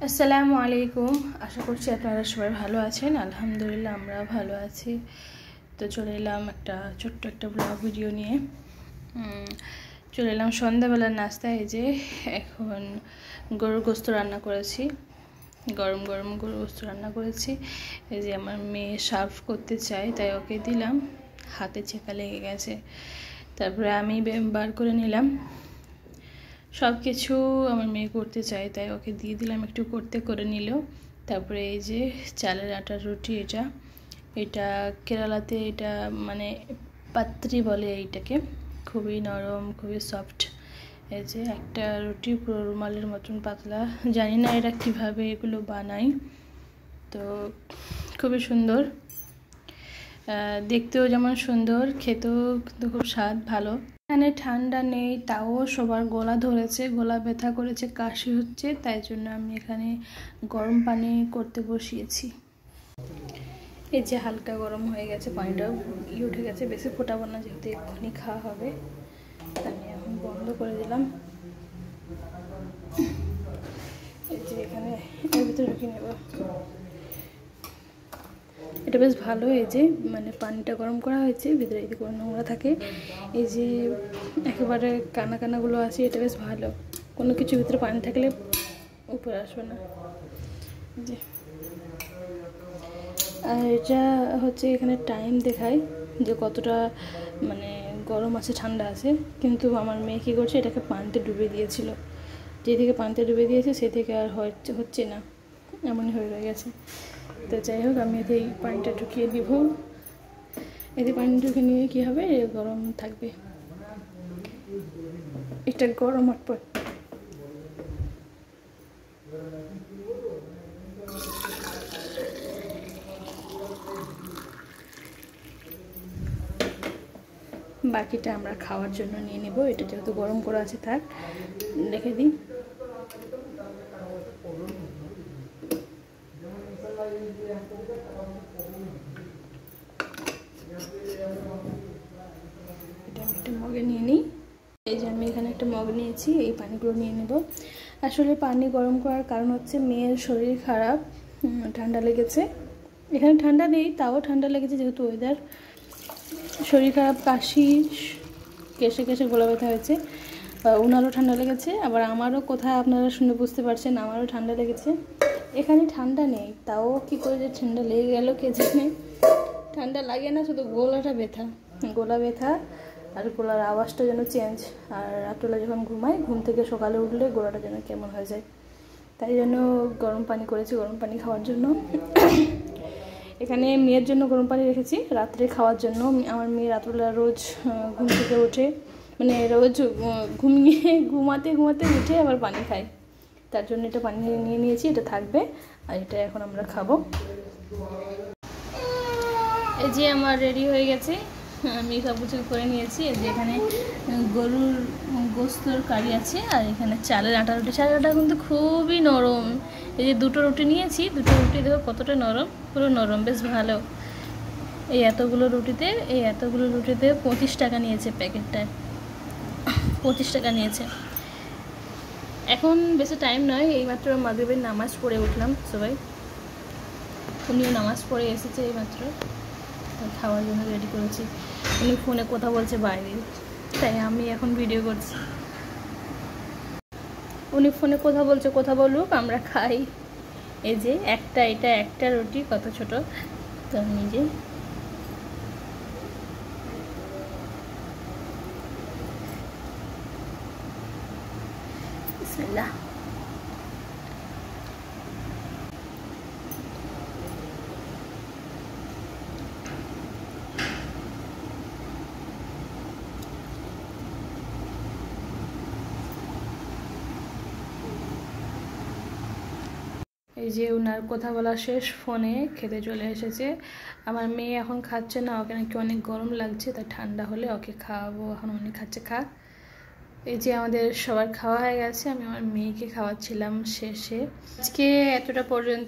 আসসালামু আলাইকুম। আশা করছি আপনারা সবাই ভালো আছেন। আলহামদুলিল্লাহ আমরা ভালো আছি। তো চলে এলাম ছোট্ট একটা ব্লগ ভিডিও নিয়ে। চলে এলাম সন্ধ্যাবেলার নাস্তায়। এই যে এখন গরুর গোস্ত রান্না করেছি, গরম গরম গরুর গোস্ত রান্না করেছি। এই যে আমার মেয়ে সার্ভ করতে চাই, তাই ওকে দিলাম, হাতে ছেঁকা লেগে গেছে। তারপরে আমি বার করে নিলাম। সব কিছু আমার মেয়ে করতে চায়, তাই ওকে দিয়ে দিলাম, একটু করে নিল। তারপরে এই যে চালের আটার রুটি, এটা কেরালাতে এটা মানে পাত্রি বলে এইটাকে, খুবই নরম, খুবই সফট। এই যে একটা রুটি পুরো রুমালের মতন পাতলা। জানি না এরা কীভাবে এগুলো বানায়, তো খুবই সুন্দর, দেখতেও যেমন সুন্দর, খেতেও কিন্তু খুব স্বাদ ভালো। এখানে ঠান্ডা নেই, তাও সবার গলা ধরেছে, গলা ব্যথা করেছে, কাশি হচ্ছে, তাই জন্য আমি এখানে গরম পানি করতে বসিয়েছি। এই যে হালকা গরম হয়ে গেছে, পানিটাও উঠে গেছে, বেশি ফোটাবো না যেহেতু এক্ষুনি খাওয়া হবে। আমি এখন বন্ধ করে দিলাম। এই যে এখানে এর ভিতরে ঢুকিয়ে নেব। এটা বেশ ভালো, এই যে মানে পানিটা গরম করা হয়েছে, ভিতরে যদি কোনো নোংরা থাকে, এই যে একেবারে কানাগুলো আছে, এটা বেশ ভালো। কোনো কিছু ভিতরে পানি থাকলে উপরে আসবে না। যে আর এটা হচ্ছে এখানে টাইম দেখায় যে কতটা মানে গরম আছে ঠান্ডা আছে, কিন্তু আমার মেয়ে কী করছে, এটাকে পানিতে ডুবে দিয়েছিল। যেদিকে পানিতে ডুবে দিয়েছে সেদিকে আর হচ্ছে না, এমনই হয়ে গেছে। তো যাই হোক, আমি এতে এই পানিটা ঢুকিয়ে দিব। এতে পানি ঢুকিয়ে নিয়ে কী হবে, গরম থাকবে, এটা গরম হটপট। বাকিটা আমরা খাওয়ার জন্য নিয়ে নেব। এটা যেহেতু গরম করা আছে, থাক, রেখে দিই। এটা আমি একটা মগে নিয়ে নিই। এই যে আমি এখানে একটা মগ নিয়েছি, এই পানিগুলো নিয়ে নেব। আসলে পানি গরম করার কারণ হচ্ছে মেয়ের শরীর খারাপ, ঠান্ডা লেগেছে। এখানে ঠান্ডা নেই, তাও ঠান্ডা লেগেছে যেহেতু ওয়েদার। শরীর খারাপ, কাশি, কেশে গলা ব্যথা হয়েছে, ওনারও ঠান্ডা লেগেছে, আবার আমারও কোথায় আপনারা শুনে বুঝতে পারছেন, আমারও ঠান্ডা লেগেছে। এখানে ঠান্ডা নেই, তাও কী করে যে ঠান্ডা লেগে গেল কে জানে। ঠান্ডা লাগে না, শুধু গলা ব্যথা, আর গলার আওয়াজটা যেন চেঞ্জ। আর রাত্রবেলা যখন ঘুমাই, ঘুম থেকে সকালে উঠলে গলাটা যেন কেমন হয়ে যায়, তাই জন্য গরম পানি করেছি, গরম পানি খাওয়ার জন্য। এখানে মেয়ের জন্য গরম পানি রেখেছি রাত্রে খাওয়ার জন্য। আমার মেয়ে রাত্রবেলা রোজ ঘুম থেকে ওঠে, মানে রোজ ঘুমাতে উঠে আবার পানি খায়, তার জন্য এটা পানি নিয়ে নিয়েছি, এটা থাকবে। আর এটা এখন আমরা খাবো। এই যে আমার রেডি হয়ে গেছে, আমি সব কিছু করে নিয়েছি। এই যে এখানে গরুর গোস্তর কারি আছে, আর এখানে চালের আটা রুটি। চালের আটা কিন্তু খুবই নরম। এই যে দুটো রুটি নিয়েছি, দুটো রুটি দেখো কতটা নরম, পুরো নরম, বেশ ভালো। এই এতগুলো রুটিতে 25 টাকা নিয়েছে, প্যাকেটটায় 25 টাকা নিয়েছে। এখন বেশি টাইম নয়, এইমাত্র মাগরিবের নামাজ পড়ে উঠলাম সবাই, উনিও নামাজ পড়ে এসেছে এইমাত্র, খাওয়ার জন্য রেডি করেছি। উনি ফোনে কথা বলছে বাইরে, তাই আমি এখন ভিডিও করছি। উনি ফোনে কথা বলুক, আমরা খাই। এই যে এটা একটা রুটি কত ছোট, তো আমি যে বিসমিল্লাহ। এই যে ওনার কথা বলা শেষ, ফোনে খেতে চলে এসেছে। আমার মেয়ে এখন খাচ্ছে না, ওকে নাকি অনেক গরম লাগছে, তাই ঠান্ডা হলে ওকে খাওয়াবো। এখন উনি খাচ্ছে, খাক। এই যে আমাদের সবার খাওয়া হয়ে গেছে, আমি আমার মেয়েকে খাওয়াচ্ছিলাম শেষে। আজকে এতটা পর্যন্ত।